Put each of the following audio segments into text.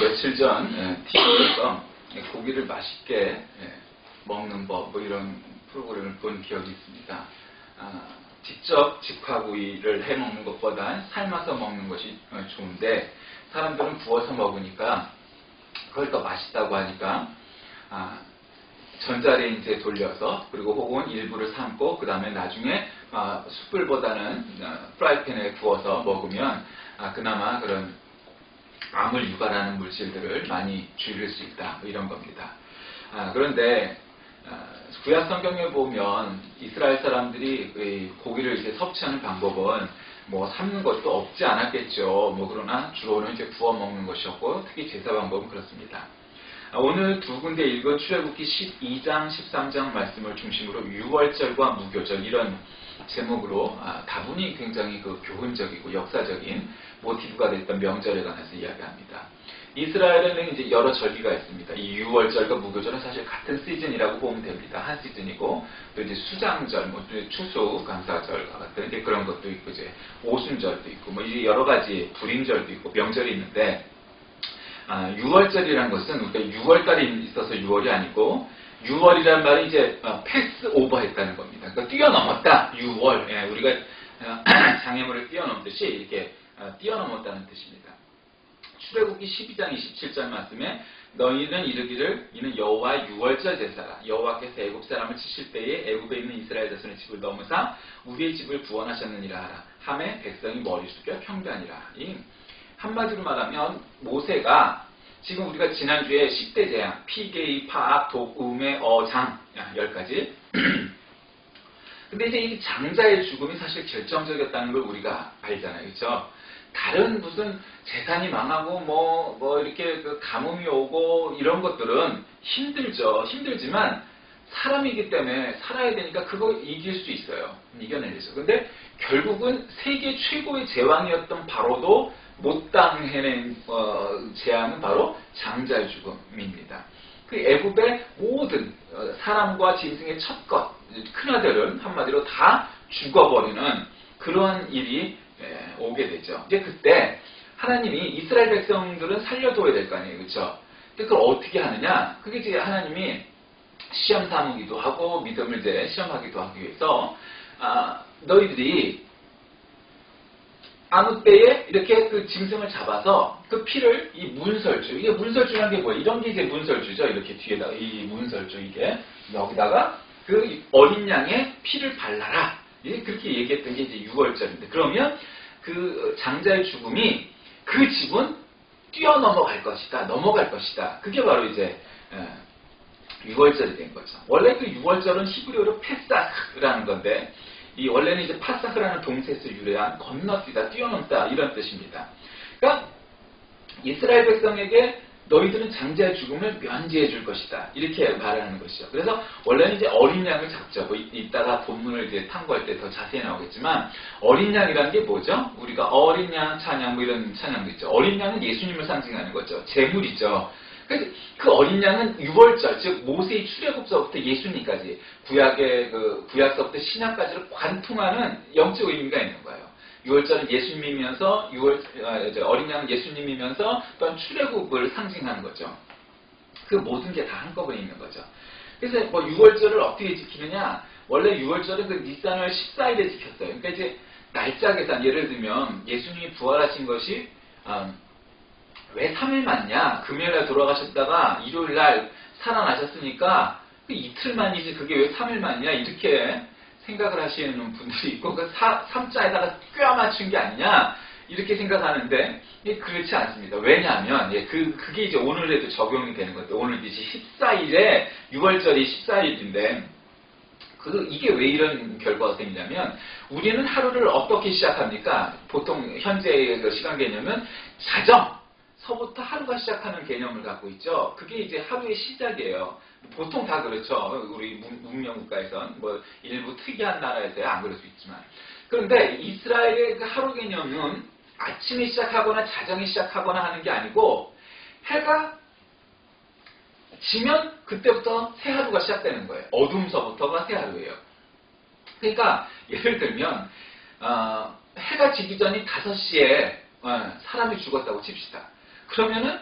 며칠 전 TV에서 고기를 맛있게 먹는 법 뭐 이런 프로그램을 본 기억이 있습니다. 직접 직화구이를 해 먹는 것보다 삶아서 먹는 것이 좋은데 사람들은 구워서 먹으니까 그걸 더 맛있다고 하니까 전자레인지에 돌려서 그리고 혹은 일부를 삶고 그 다음에 나중에 숯불보다는 프라이팬에 구워서 먹으면 그나마 그런 암을 유발하는 물질들을 많이 줄일 수 있다 이런 겁니다. 그런데 구약 성경에 보면 이스라엘 사람들이 고기를 이렇게 섭취하는 방법은 뭐 삶는 것도 없지 않았겠죠. 뭐 그러나 주로는 이제 구워 먹는 것이었고 특히 제사 방법은 그렇습니다. 오늘 두 군데 읽은 출애굽기 12장, 13장 말씀을 중심으로 유월절과 무교절 이런 제목으로 다분히 굉장히 교훈적이고 역사적인 모티브가 됐던 명절에 관해서 이야기합니다. 이스라엘에는 이제 여러 절기가 있습니다. 이 유월절과 무교절은 사실 같은 시즌이라고 보면 됩니다. 한 시즌이고 또 이제 수장절, 뭐 추수 감사절 같은 이제 그런 것도 있고 이제 오순절도 있고 뭐 이제 여러 가지 불임절도 있고 명절이 있는데. 6월절이라는 것은 우리가 6월달이 있어서 6월이 아니고 6월이라는 말이 이제 패스 오버 했다는 겁니다. 그러니까 뛰어넘었다. 6월. 우리가 장애물을 뛰어넘듯이 이렇게 뛰어넘었다는 뜻입니다. 출애굽기 12장 27절 말씀에 너희는 이르기를 이는 여호와의 6월절 제사라. 여호와께서 애굽 사람을 치실 때에 애굽에 있는 이스라엘 자손의 집을 넘으사 우리의 집을 구원하셨느니라 하라. 하매 백성이 머리 숙여 경배하니라. 한마디로 말하면 모세가 지금 우리가 지난주에 10대 재앙, 피개의, 파악, 독, 음의, 장 10가지 근데 이제 이 장자의 죽음이 사실 결정적이었다는 걸 우리가 알잖아요. 그렇죠? 다른 무슨 재산이 망하고 뭐 이렇게 가뭄이 오고 이런 것들은 힘들죠. 힘들지만 사람이기 때문에 살아야 되니까 그거 이길 수 있어요. 이겨내죠. 근데 결국은 세계 최고의 제왕이었던 바로도 못당 해낸 재앙은 바로 장자의 죽음입니다. 그 애굽의 모든 사람과 짐승의 첫 것, 큰아들은 한마디로 다 죽어버리는 그런 일이 오게 되죠. 이제 그때 하나님이 이스라엘 백성들은 살려둬야 될 거 아니에요. 그렇죠? 근데 그걸 어떻게 하느냐? 그게 이제 하나님이 시험 삼기도 하고 믿음을 이제 시험하기도 하기 위해서 너희들이 아무 때에 이렇게 그 짐승을 잡아서 그 피를 이 문설주, 이게 문설주라는 게 뭐예요? 이런 게 이제 문설주죠. 이렇게 뒤에다가 이 문설주 이게 여기다가 그 어린 양의 피를 발라라. 그렇게 얘기했던 게 이제 6월절인데 그러면 그 장자의 죽음이 그 집은 뛰어넘어갈 것이다. 넘어갈 것이다. 그게 바로 이제 6월절이 된 거죠. 원래 그 6월절은 히브리어로 페사크라는 건데 이 원래는 이제 파사크라는 동사에서 유래한 건너뛰다, 뛰어넘다 이런 뜻입니다. 그러니까 이스라엘 백성에게 너희들은 장자의 죽음을 면제해 줄 것이다 이렇게 말하는 것이죠. 그래서 원래는 이제 어린 양을 잡죠. 뭐 이따가 본문을 이제 탐구할 때 더 자세히 나오겠지만 어린 양이라는 게 뭐죠? 우리가 어린 양 찬양 뭐 이런 찬양도 있죠. 어린 양은 예수님을 상징하는 거죠. 제물이죠. 그 어린 양은 유월절, 즉 모세의 출애굽서부터 예수님까지 구약서부터 신약까지를 관통하는 영적 의미가 있는 거예요. 유월절은 예수님이면서 어린 양은 예수님이면서 또한 출애굽을 상징하는 거죠. 그 모든 게 다 한꺼번에 있는 거죠. 그래서 뭐 유월절을 어떻게 지키느냐? 원래 유월절은 그 니산월 14일에 지켰어요. 그러니까 이제 날짜 계산 예를 들면 예수님이 부활하신 것이 왜 3일 맞냐? 금요일날 돌아가셨다가 일요일날 살아나셨으니까 그 이틀 만이지 그게 왜 3일 맞냐? 이렇게 생각을 하시는 분들이 있고 그 3자에다가 꿰 맞춘 게 아니냐? 이렇게 생각하는데 그렇지 않습니다. 왜냐하면 그게 이제 오늘에도 적용이 되는 건데 오늘 이제 14일에 6월절이 14일인데 이게 왜 이런 결과가 생기냐면 우리는 하루를 어떻게 시작합니까? 보통 현재의 그 시간 개념은 서부터 하루가 시작하는 개념을 갖고 있죠. 그게 이제 하루의 시작이에요. 보통 다 그렇죠. 우리 문명국가에선 뭐 일부 특이한 나라에서야 안 그럴 수 있지만. 그런데 이스라엘의 그 하루 개념은 아침에 시작하거나 자정에 시작하거나 하는 게 아니고 해가 지면 그때부터 새 하루가 시작되는 거예요. 어둠서부터가 새 하루예요. 그러니까 예를 들면 해가 지기 전인 5시에 사람이 죽었다고 칩시다. 그러면은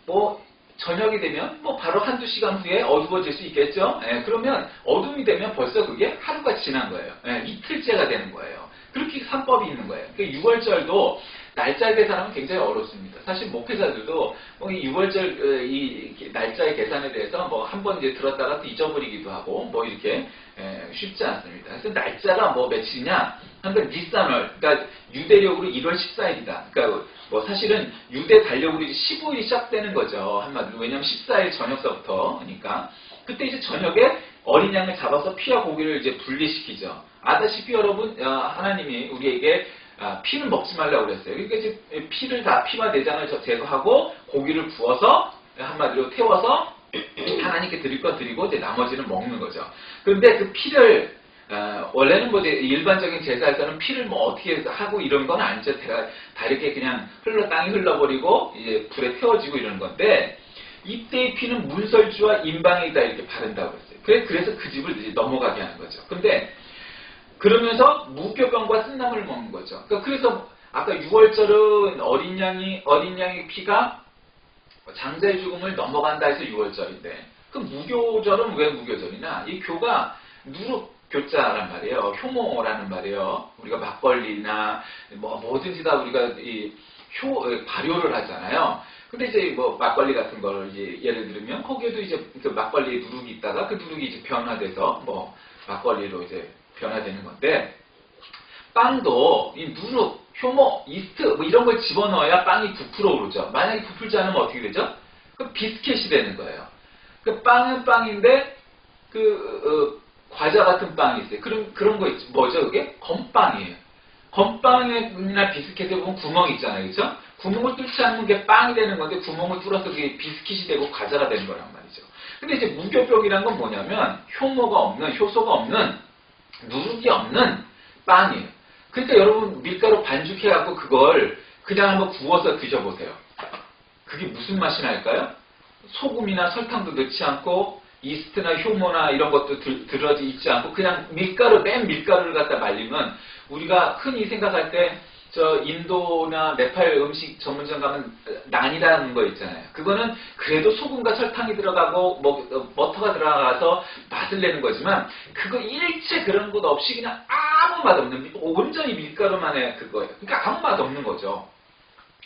뭐 저녁이 되면 뭐 바로 한두 시간 후에 어두워질 수 있겠죠. 예, 그러면 어둠이 되면 벌써 그게 하루가 지난 거예요. 예, 이틀째가 되는 거예요. 그렇게 산법이 있는 거예요. 그러니까 6월절도 날짜 계산하면 굉장히 어렵습니다. 사실 목회자들도 뭐 이 6월절 이 날짜의 계산에 대해서 뭐 한 번 이제 들었다가 또 잊어버리기도 하고 뭐 이렇게 쉽지 않습니다. 그래서 날짜가 뭐 며칠이냐 하면 니산월, 그러니까 유대력으로 1월 14일이다. 그러니까 뭐 사실은 유대 달력으로 이제 15일이 시작되는 거죠. 한마디로. 왜냐하면 14일 저녁서부터니까. 그때 이제 저녁에 어린 양을 잡아서 피와 고기를 이제 분리시키죠. 아다시피 여러분, 하나님이 우리에게 피는 먹지 말라고 그랬어요. 그러니까 이제 피를 다, 피와 내장을 제거하고 고기를 구워서 한마디로 태워서 하나님께 드릴 거 드리고 이제 나머지는 먹는 거죠. 그런데 그 피를 원래는 뭐 일반적인 제사에서는 피를 뭐 어떻게 하고 이런 건 아니죠. 다 이렇게 그냥 땅이 흘러버리고 이제 불에 태워지고 이러는 건데 이때의 피는 문설주와 임방에다 이렇게 바른다고 했어요. 그래서 그 집을 이제 넘어가게 하는 거죠. 근데 그러면서 무교병과 쓴나물을 먹는 거죠. 그래서 아까 6월절은 어린 양의 피가 장자의 죽음을 넘어간다 해서 6월절인데 그 무교절은 왜 무교절이냐? 이 교가 누룩 교자란 말이에요. 효모라는 말이에요. 우리가 막걸리나 뭐 뭐든지 다 우리가 발효를 하잖아요. 근데 이제 뭐 막걸리 같은 걸 이제 예를 들면 거기에도 이제 그 막걸리에 누룩이 있다가 그 누룩이 이제 변화돼서 뭐 막걸리로 이제 변화되는 건데 빵도 이 누룩, 효모, 이스트 뭐 이런 걸 집어넣어야 빵이 부풀어 오르죠. 만약에 부풀지 않으면 어떻게 되죠? 그 비스켓이 되는 거예요. 그 빵은 빵인데 과자 같은 빵이 있어요. 그런 거 있죠. 뭐죠 그게? 건빵이에요. 건빵이나 비스켓에 보면 구멍이 있잖아요. 그렇죠? 구멍을 뚫지 않으면 그게 빵이 되는 건데 구멍을 뚫어서 그게 비스킷이 되고 과자가 되는 거란 말이죠. 근데 이제 무교병이란 건 뭐냐면 효소가 없는 누룩이 없는 빵이에요. 그러니까 여러분 밀가루 반죽해갖고 그걸 그냥 한번 구워서 드셔보세요. 그게 무슨 맛이 날까요? 소금이나 설탕도 넣지 않고 이스트나 효모나 이런 것도 들어져 있지 않고 그냥 맨 밀가루를 갖다 말리면 우리가 흔히 생각할 때 저 인도나 네팔 음식 전문점 가면 난이라는 거 있잖아요. 그거는 그래도 소금과 설탕이 들어가고 버터가 들어가서 맛을 내는 거지만 그거 일체 그런 것 없이 그냥 아무 맛 없는 온전히 밀가루만의 그거예요. 그러니까 아무 맛 없는 거죠.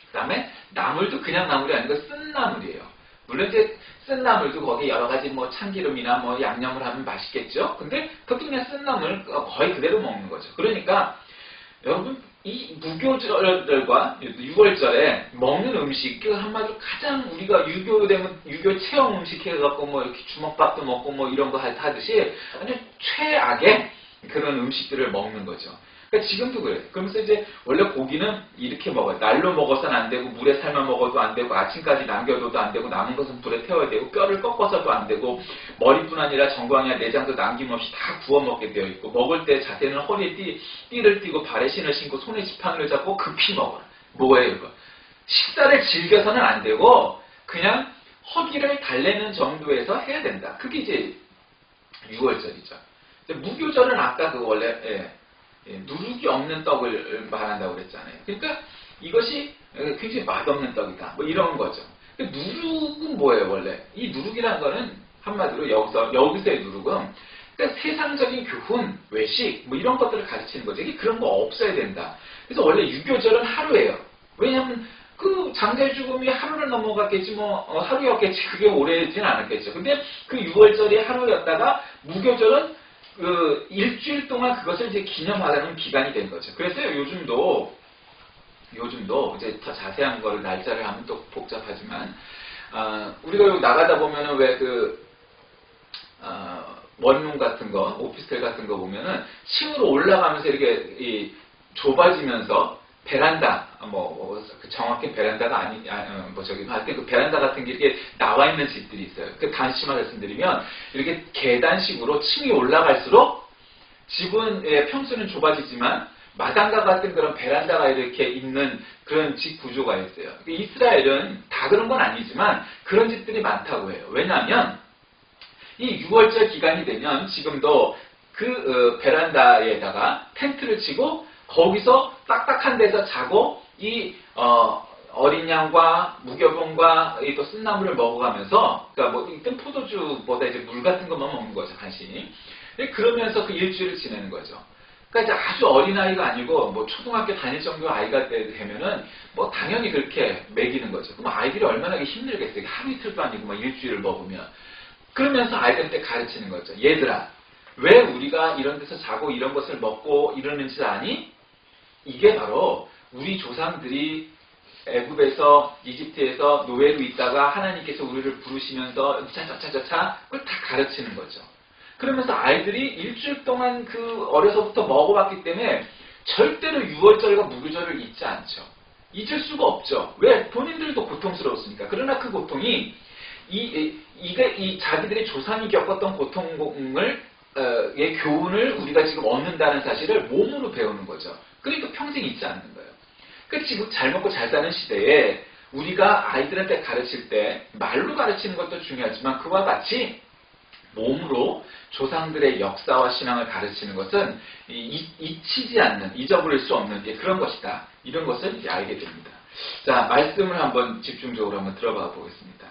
그 다음에 나물도 그냥 나물이 아니고 쓴 나물이에요. 물론 이제 쓴 나물도 거기 여러 가지 뭐 참기름이나 뭐 양념을 하면 맛있겠죠. 근데 그것도 그냥 쓴 나물 거의 그대로 먹는 거죠. 그러니까 여러분 이 무교절과 6월절에 먹는 음식 한마디로 가장 우리가 유교 체험 음식 해갖고 뭐 이렇게 주먹밥도 먹고 뭐 이런 거 하듯이 아주 최악의 그런 음식들을 먹는 거죠. 그러니까 지금도 그래요. 그러면서 이제 원래 고기는 이렇게 먹어요. 날로 먹어서는 안 되고 물에 삶아 먹어도 안 되고 아침까지 남겨둬도 안 되고 남은 것은 불에 태워야 되고 뼈를 꺾어서도 안 되고 머리뿐 아니라 정강이나 내장도 남김없이 다 구워 먹게 되어 있고 먹을 때 자세는 허리에 띠를 띠고 발에 신을 신고 손에 지팡이를 잡고 급히 먹어라. 뭐예요 이거? 식사를 즐겨서는 안 되고 그냥 허기를 달래는 정도에서 해야 된다. 그게 이제 6월절이죠. 무교절은 아까 원래 누룩이 없는 떡을 말한다고 그랬잖아요. 그러니까 이것이 굉장히 맛없는 떡이다. 뭐 이런 거죠. 누룩은 뭐예요, 원래? 이 누룩이라는 거는 한마디로 여기서의 누룩은 그러니까 세상적인 교훈, 외식, 뭐 이런 것들을 가르치는 거죠. 이게 그런 거 없어야 된다. 그래서 원래 유교절은 하루예요. 왜냐하면 그 장자의 죽음이 하루를 넘어갔겠지, 하루였겠지, 그게 오래지는 않았겠죠. 근데 그 6월절이 하루였다가 무교절은 일주일 동안 그것을 이제 기념하는 기간이 된 거죠. 그래서 요즘도 이제 더 자세한 거를 날짜를 하면 또 복잡하지만, 우리가 여기 나가다 보면은 왜 원룸 같은 거, 오피스텔 같은 거 보면은 층으로 올라가면서 이렇게 좁아지면서 베란다, 정확히 베란다가 하여튼 그 베란다 같은 게 이렇게 나와 있는 집들이 있어요. 다시 말씀드리면, 이렇게 계단식으로 층이 올라갈수록 집은, 평수는 좁아지지만, 마당과 같은 그런 베란다가 이렇게 있는 그런 집 구조가 있어요. 이스라엘은 다 그런 건 아니지만, 그런 집들이 많다고 해요. 왜냐하면, 이 6월절 기간이 되면 지금도 베란다에다가 텐트를 치고, 거기서 딱딱한 데서 자고 어린 양과 무교병과 또 쓴나물을 먹어가면서, 그러니까 뭐 이땐 포도주보다 이제 물 같은 것만 먹는 거죠, 간신히. 그러면서 그 일주일을 지내는 거죠. 그러니까 이제 아주 어린 아이가 아니고 뭐 초등학교 다닐 정도 아이가 되면은 뭐 당연히 그렇게 먹이는 거죠. 그럼 아이들이 얼마나 힘들겠어요. 하루 이틀도 아니고 막 일주일을 먹으면. 그러면서 아이들한테 가르치는 거죠. 얘들아, 왜 우리가 이런 데서 자고 이런 것을 먹고 이러는지 아니? 이게 바로 우리 조상들이 애굽에서 이집트에서 노예로 있다가 하나님께서 우리를 부르시면서 차차차차차 그걸 다 가르치는 거죠. 그러면서 아이들이 일주일 동안 그 어려서부터 먹어봤기 때문에 절대로 유월절과 무교절을 잊지 않죠. 잊을 수가 없죠. 왜? 본인들도 고통스러웠으니까. 그러나 그 고통이 이 자기들의 조상이 겪었던 고통을 의 교훈을 우리가 지금 얻는다는 사실을 몸으로 배우는 거죠. 그러니까 평생 잊지 않는 거예요. 그러니까 지금 잘 먹고 잘 사는 시대에 우리가 아이들한테 가르칠 때 말로 가르치는 것도 중요하지만 그와 같이 몸으로 조상들의 역사와 신앙을 가르치는 것은 잊히지 않는, 잊어버릴 수 없는 그런 것이다. 이런 것을 이제 알게 됩니다. 자, 말씀을 한번 집중적으로 한번 들어봐 보겠습니다.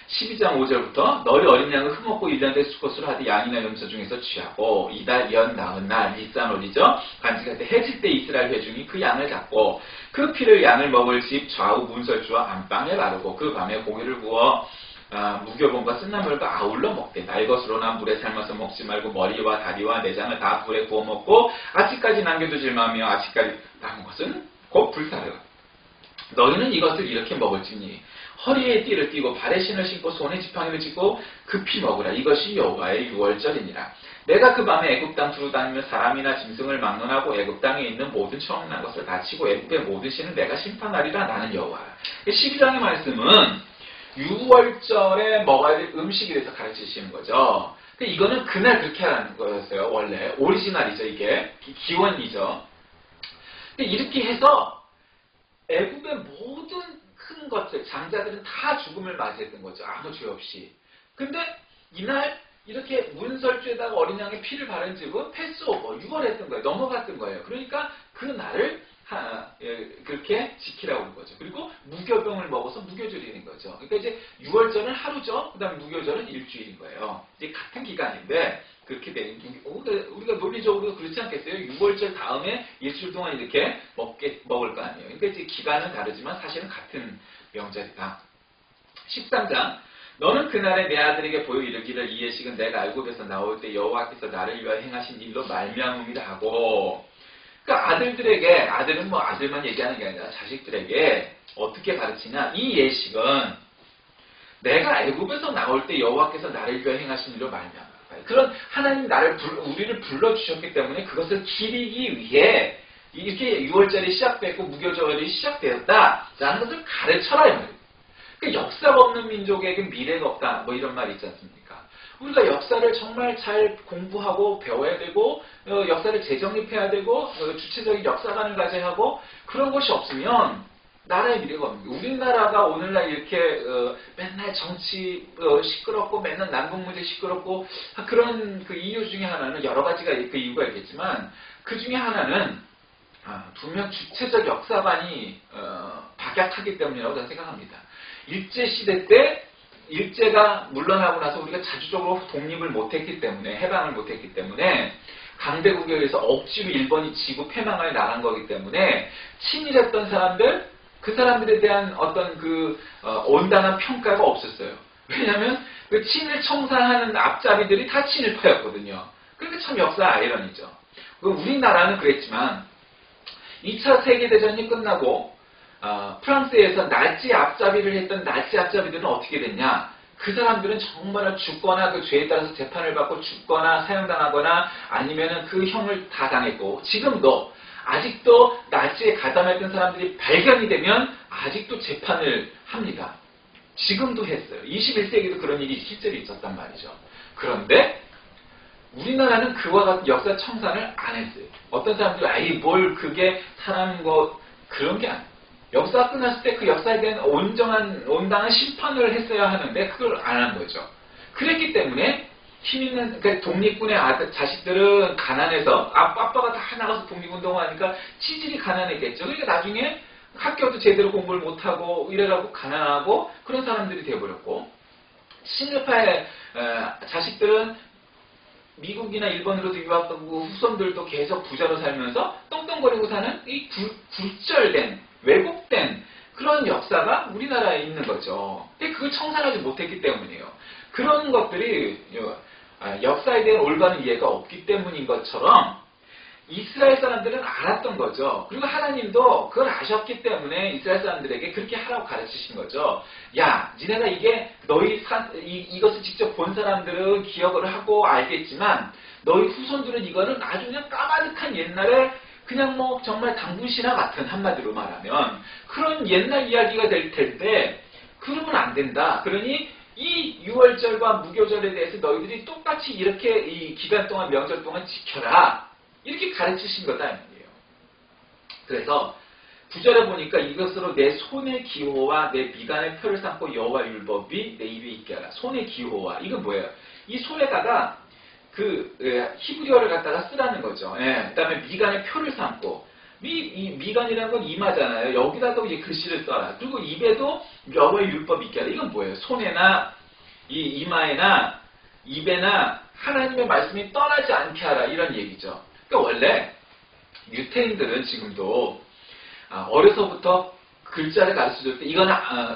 12장 5절부터 너희 어린 양을 흠없고 1년대 수컷으로 하되 양이나 염소 중에서 취하고 이달 연 나흔 날 일산월이죠. 간직할 때 해질 때 이스라엘 회중이 그 양을 잡고 그 피를 양을 먹을 집 좌우 문설주와 안방에 바르고 그 밤에 고기를 구워 무교본과 쓴나물과 아울러 먹되 날것으로나 물에 삶아서 먹지 말고 머리와 다리와 내장을 다 불에 구워 먹고 아침까지 남겨두지 마며 아침까지 남은 것은 곧 불사르. 너희는 이것을 이렇게 먹을지니 허리에 띠를 띠고 발에 신을 신고 손에 지팡이를 짚고 급히 먹으라. 이것이 여호와의 유월절이니라. 내가 그 밤에 애굽 땅 두루 다니며 사람이나 짐승을 막론하고 애굽 땅에 있는 모든 청난 것을 다치고 애굽의 모든 신은 내가 심판하리라. 나는 여호와라. 12장의 말씀은 유월절에 먹어야 될 음식에 대해서 가르치시는 거죠. 이거는 그날 그렇게 하라는 거였어요. 원래 오리지널이죠. 이게 기원이죠. 이렇게 해서 애굽의 모든 큰 것들, 장자들은 다 죽음을 맞이했던 거죠. 아무 죄 없이. 근데 이날 이렇게 문설주에다가 어린 양의 피를 바른 집은 패스오버, 유월했던 거예요. 넘어갔던 거예요. 그러니까 그 날을 그렇게 지키라고 하는 거죠. 그리고 무교병을 먹어서 무교절이 된 거죠. 그러니까 이제 유월절은 하루죠. 그 다음에 무교절은 일주일인 거예요. 이제 같은 기간인데 그렇게 되는 우리가 논리적으로 그렇지 않겠어요? 유월절 다음에 일주일 동안 이렇게 먹을 거 아니에요. 그러니까 이제 기간은 다르지만 사실은 같은 명절이다. 13장 너는 그날에 내 아들에게 보여 이르기를 이 예식은 내가 애굽에서 나올 때 여호와께서 나를 위하여 행하신 일로 말미암음이라 하고 그러니까 아들들에게 아들은 뭐 아들만 얘기하는 게 아니라 자식들에게 어떻게 가르치냐 이 예식은 내가 애굽에서 나올 때 여호와께서 나를 위하여 행하신 일로 말미암아 그런 하나님 우리를 불러주셨기 때문에 그것을 기리기 위해 이렇게 유월절이 시작됐고 무교절이 시작되었다라는 것을 가르쳐라 이 말이에요. 그러니까 역사가 없는 민족에게 미래가 없다 뭐 이런 말이 있지 않습니까? 우리가 역사를 정말 잘 공부하고 배워야 되고 역사를 재정립해야 되고 주체적인 역사관을 가져야 하고 그런 것이 없으면 나라의 미래가 없는 거예요. 우리나라가 오늘날 이렇게 맨날 정치 시끄럽고 맨날 남북 문제 시끄럽고 그런 그 이유 중에 하나는 여러 가지가 그 이유가 있겠지만 그 중에 하나는 분명 주체적 역사관이 박약하기 때문이라고 저는 생각합니다. 일제시대 때 일제가 물러나고 나서 우리가 자주적으로 독립을 못했기 때문에 해방을 못했기 때문에 강대국에 의해서 억지로 일본이 지구 패망을 나간 거기 때문에 친일했던 사람들 그 사람들에 대한 어떤 온당한 평가가 없었어요. 왜냐하면 그 친일 청산하는 앞잡이들이 다 친일파였거든요. 그러니까 참 역사 아이러니죠. 우리나라는 그랬지만 2차 세계대전이 끝나고 프랑스에서 나치 앞잡이를 했던 나치 앞잡이들은 어떻게 됐냐? 그 사람들은 정말 죽거나 그 죄에 따라서 재판을 받고 죽거나 사형당하거나 아니면은 그 형을 다 당했고 지금도 아직도 나치에 가담했던 사람들이 발견이 되면 아직도 재판을 합니다. 지금도 했어요. 21세기도 그런 일이 실제로 있었단 말이죠. 그런데 우리나라는 그와 같은 역사 청산을 안 했어요. 어떤 사람들이 뭘 그게 사람 그런 게 아니에요. 역사가 끝났을 때 그 역사에 대한 온당한 심판을 했어야 하는데 그걸 안 한 거죠. 그랬기 때문에 힘 있는 그러니까 독립군의 자식들은 가난해서 아빠가 다 나가서 독립운동을 하니까 치질이 가난했겠죠. 그러니까 나중에 학교도 제대로 공부를 못하고 이래갖고 가난하고 그런 사람들이 되어버렸고, 친일파의 자식들은 미국이나 일본으로도 유학하고 후손들도 계속 부자로 살면서 떵떵거리고 사는 이 굴절된, 왜곡된 그런 역사가 우리나라에 있는 거죠. 근데 그걸 청산하지 못했기 때문이에요. 그런 것들이 역사에 대한 올바른 이해가 없기 때문인 것처럼 이스라엘 사람들은 알았던 거죠. 그리고 하나님도 그걸 아셨기 때문에 이스라엘 사람들에게 그렇게 하라고 가르치신 거죠. 야, 니네가 이게 이것을 직접 본 사람들은 기억을 하고 알겠지만 너희 후손들은 이거는 아주 그냥 까마득한 옛날에 그냥 뭐 정말 당군신화 같은, 한마디로 말하면 그런 옛날 이야기가 될 텐데 그러면 안 된다. 그러니 이 유월절과 무교절에 대해서 너희들이 똑같이 이렇게 이 기간 동안, 명절 동안 지켜라. 이렇게 가르치신 거다. 아니에요. 그래서 9절에 보니까 이것으로 내 손의 기호와 내 미간의 표를 삼고 여호와 율법이 내 입에 있게 하라. 손의 기호와, 이건 뭐예요? 이 손에다가 히브리어를 갖다가 쓰라는 거죠. 예, 그 다음에 미간의 표를 삼고, 미간이라는 건 이마잖아요. 여기다도 이제 글씨를 써라. 그리고 입에도 여호와의 율법이 있게 하라. 이건 뭐예요? 손에나 이 이마에나 입에나 하나님의 말씀이 떠나지 않게 하라. 이런 얘기죠. 그러니까 원래 유태인들은 지금도 어려서부터 글자를 가르쳐줄 때 이거는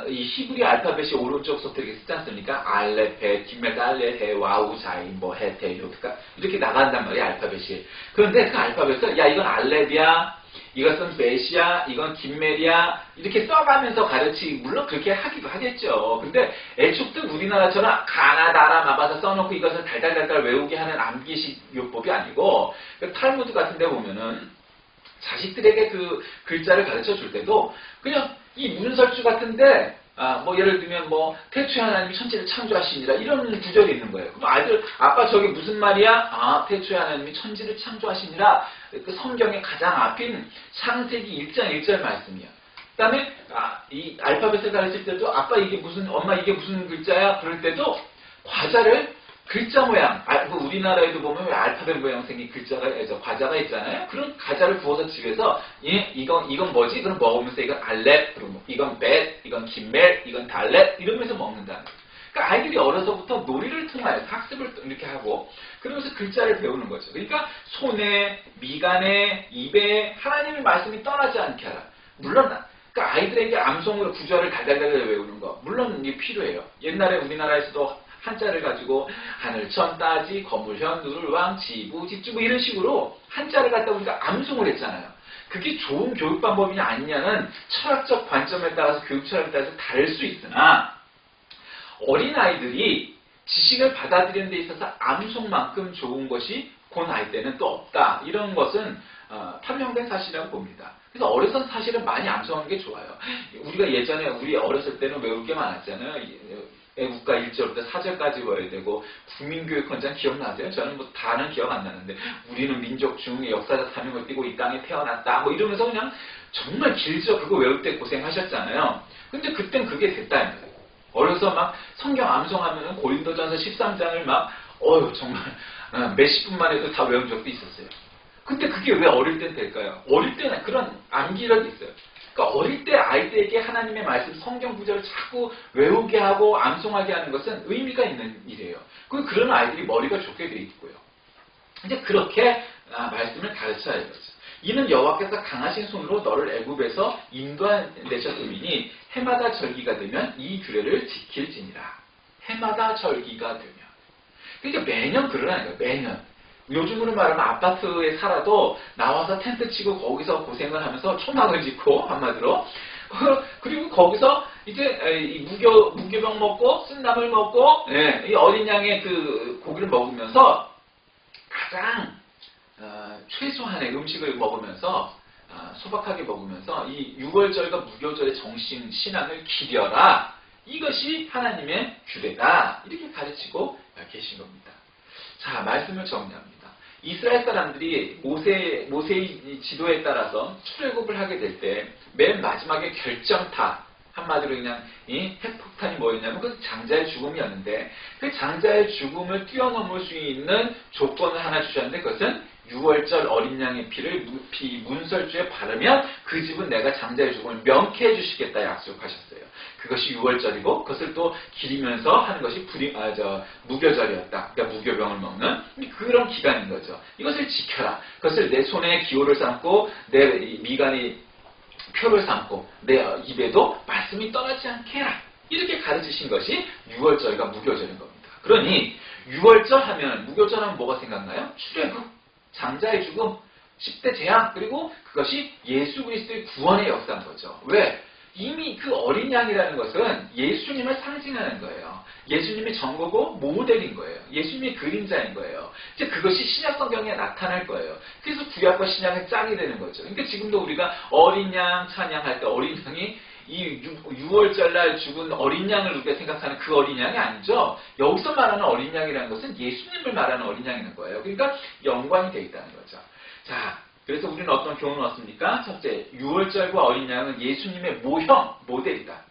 이 히브리 알파벳이 오른쪽부터 이렇게 쓰지 않습니까? 알레, 베, 기멜, 달레, 해, 와우, 자이, 뭐, 해, 테, 이렇게 나간단 말이에요. 알파벳이. 그런데 그 알파벳을 야 이건 알렙이야, 이것은 벳이야, 이건 김멜이야 이렇게 써가면서 가르치기, 물론 그렇게 하기도 하겠죠. 근데 애초부터 우리나라처럼 가나다라 마바사 써놓고 이것을 달달달달 외우게 하는 암기식 요법이 아니고, 탈무드 같은 데 보면은 자식들에게 그 글자를 가르쳐 줄 때도 그냥 이 문설주 같은데 뭐 예를 들면 뭐 태초에 하나님이 천지를 창조하시니라 이런 구절이 있는 거예요. 그럼 아이들 아빠 저게 무슨 말이야? 태초에 하나님이 천지를 창조하시니라, 그 성경의 가장 앞인 창세기 1장 1절 말씀이야. 그 다음에 이 알파벳을 가르칠 때도 아빠 이게 무슨, 엄마 이게 무슨 글자야? 그럴 때도 과자를 글자 모양, 우리나라에도 보면 왜 알파벳 모양 생긴 과자가 있잖아요. 그런 과자를 구워서 집에서 이건 뭐지? 그럼 먹으면서 이건 알렙, 그리고 이건 벳, 이건 김멜, 이건 달렙 이러면서 먹는다는 거예요. 그러니까 아이들이 어려서부터 놀이를 통하여서 학습을 이렇게 하고 그러면서 글자를 배우는 거죠. 그러니까 손에, 미간에, 입에 하나님의 말씀이 떠나지 않게 하라. 물론 그러니까 아이들에게 암송으로 구절을 달달달 외우는 거 물론 이게 필요해요. 옛날에 우리나라에서도 한자를 가지고 하늘천, 따지, 거물현, 누를왕, 지부, 집주 뭐 이런 식으로 한자를 갖다 우리가 암송을 했잖아요. 그게 좋은 교육 방법이냐 아니냐는 철학적 관점에 따라서, 교육 철학에 따라서 다를 수 있으나 어린아이들이 지식을 받아들이는 데 있어서 암송만큼 좋은 것이 그 나이 때는 또 없다. 이런 것은 판명된 사실이라고 봅니다. 그래서 어려서 사실은 많이 암송하는 게 좋아요. 우리가 예전에 우리 어렸을 때는 외울 게 많았잖아요. 애국가 1절부터 4절까지 외워야 되고, 국민교육헌장 기억나세요? 저는 뭐 다는 기억 안 나는데, 우리는 민족 중의 역사적 사명을 띠고 이 땅에 태어났다 뭐 이러면서 그냥 정말 길죠. 그거 외울 때 고생하셨잖아요. 근데 그땐 그게 됐다는 거예요. 어려서 막 성경 암송하면은 고린도전서 13장을 막 정말 몇십 분만 해도 다 외운 적도 있었어요. 근데 그게 왜 어릴 땐 될까요? 어릴 때는 그런 암기력이 있어요. 그러니까 어릴 때 아이들에게 하나님의 말씀, 성경 구절을 자꾸 외우게 하고 암송하게 하는 것은 의미가 있는 일이에요. 그런 아이들이 머리가 좋게 돼 있고요. 이제 그렇게 말씀을 가르쳐야 되겠죠. 이는 여호와께서 강하신 손으로 너를 애굽에서 인도하내셨음이니 해마다 절기가 되면 이 규례를 지킬지니라. 해마다 절기가 되면. 그러니까 매년 그러라는 거예요. 매년. 요즘으로 말하면 아파트에 살아도 나와서 텐트 치고 거기서 고생을 하면서 초막을 짓고, 한마디로. 그리고 거기서 이제 무교병 먹고 쓴나물 먹고 이 어린 양의 그 고기를 먹으면서 가장 최소한의 음식을 먹으면서 소박하게 먹으면서 이 유월절과 무교절의 정신 신앙을 기려라. 이것이 하나님의 규례다. 이렇게 가르치고 계신 겁니다. 자, 말씀을 정리합니다. 이스라엘 사람들이 모세의 지도에 따라서 출애굽을 하게 될 때 맨 마지막에 결정타, 한마디로 그냥 이 핵폭탄이 뭐였냐면 그 장자의 죽음이었는데, 그 장자의 죽음을 뛰어넘을 수 있는 조건을 하나 주셨는데 그것은 유월절 어린 양의 피를 문설주에 바르면 그 집은 내가 장자의 죽음을 명쾌해 주시겠다 약속하셨어요. 그것이 유월절이고 그것을 또 기리면서 하는 것이 무교절이었다. 그러니까 무교병을 먹는 그런 기간인 거죠. 이것을 지켜라. 그것을 내 손에 기호를 삼고 내 미간이 표를 삼고 내 입에도 말씀이 떠나지 않게 해라. 이렇게 가르치신 것이 유월절과 무교절인 겁니다. 그러니 유월절 하면 무교절 하면 뭐가 생각나요? 출애굽, 장자의 죽음, 10대 재앙, 그리고 그것이 예수 그리스도의 구원의 역사인 거죠. 왜? 이미 그 어린 양이라는 것은 예수님을 상징하는 거예요. 예수님이 전거고 모델인 거예요. 예수님이 그림자인 거예요. 이제 그것이 신약 성경에 나타날 거예요. 그래서 구약과 신약의 짝이 되는 거죠. 그러니까 지금도 우리가 어린 양 찬양할 때 어린 양이 이 6월절 날 죽은 어린 양을 우리가 생각하는 그 어린 양이 아니죠. 여기서 말하는 어린 양이라는 것은 예수님을 말하는 어린 양인 거예요. 그러니까 연관이 되어 있다는 거죠. 자, 그래서 우리는 어떤 교훈을 얻습니까? 첫째, 6월절과 어린 양은 예수님의 모형, 모델이다.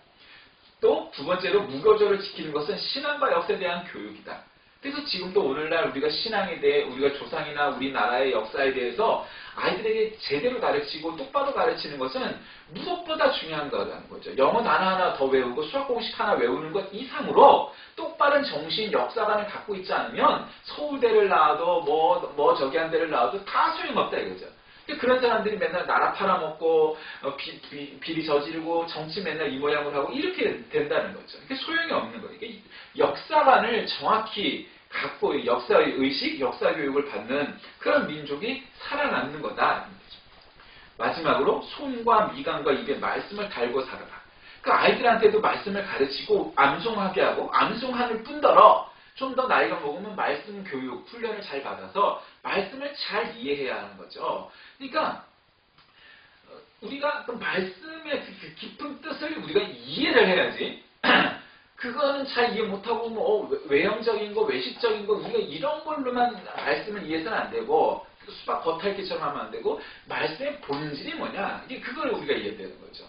또 두 번째로 무교절을 지키는 것은 신앙과 역사에 대한 교육이다. 그래서 지금도 오늘날 우리가 신앙에 대해 우리가 조상이나 우리나라의 역사에 대해서 아이들에게 제대로 가르치고 똑바로 가르치는 것은 무엇보다 중요한 거라는 거죠. 영어 단어 하나 더 외우고 수학 공식 하나 외우는 것 이상으로 똑바른 정신, 역사관을 갖고 있지 않으면 서울대를 나와도 뭐 저기 한 데를 나와도 다 소용없다 이거죠. 그런 사람들이 맨날 나라 팔아먹고 비리 저지르고 정치 맨날 이 모양을 하고 이렇게 된다는 거죠. 이게 소용이 없는 거예요. 이게 역사관을 정확히 갖고 역사의 의식, 역사 교육을 받는 그런 민족이 살아남는 거다. 마지막으로 손과 미간과 입에 말씀을 달고 살아라. 그 아이들한테도 말씀을 가르치고 암송하게 하고 암송하는 뿐더러 좀 더 나이가 먹으면 말씀 교육, 훈련을 잘 받아서 말씀을 잘 이해해야 하는 거죠. 그러니까 우리가 그 말씀의 그 깊은 뜻을 우리가 이해를 해야지 그거는 잘 이해 못하고 외형적인 거, 외식적인 거 우리가 이런 걸로만 말씀을 이해해서는 안 되고 수박 겉핥기처럼 하면 안 되고 말씀의 본질이 뭐냐 이게 그걸 우리가 이해해야 되는 거죠.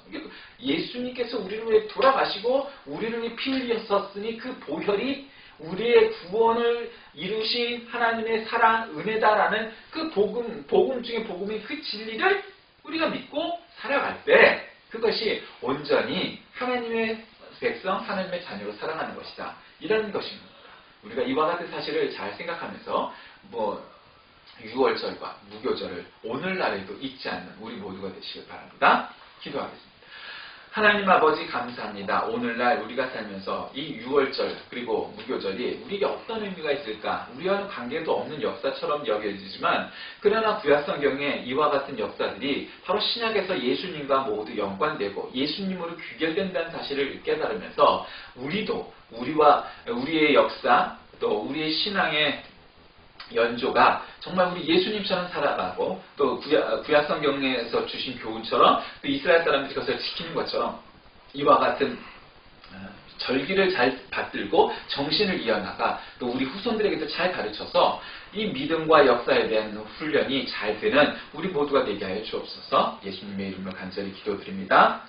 예수님께서 우리를 위해 돌아가시고 우리를 위해 피 흘렸었으니 그 보혈이 우리의 구원을 이루신 하나님의 사랑, 은혜다라는 그 복음 중에 복음인 그 진리를 우리가 믿고 살아갈 때 그것이 온전히 하나님의 백성, 하나님의 자녀로 살아가는 것이다. 이런 것입니다. 우리가 이와 같은 사실을 잘 생각하면서 6월절과 무교절을 오늘날에도 잊지 않는 우리 모두가 되시길 바랍니다. 기도하겠습니다. 하나님 아버지 감사합니다. 오늘날 우리가 살면서 이 6월절 그리고 무교절이 우리에게 어떤 의미가 있을까? 우리와는 관계도 없는 역사처럼 여겨지지만 그러나 구약성경에 이와 같은 역사들이 바로 신약에서 예수님과 모두 연관되고 예수님으로 귀결된다는 사실을 깨달으면서 우리도 우리의 역사 또 우리의 신앙의 연조가 정말 우리 예수님처럼 살아가고 또 구약성경에서 주신 교훈처럼 또 이스라엘 사람들이 그것을 지키는 것처럼 이와 같은 절기를 잘 받들고 정신을 이어나가 또 우리 후손들에게도 잘 가르쳐서 이 믿음과 역사에 대한 훈련이 잘 되는 우리 모두가 되게 하여 주옵소서. 예수님의 이름으로 간절히 기도드립니다.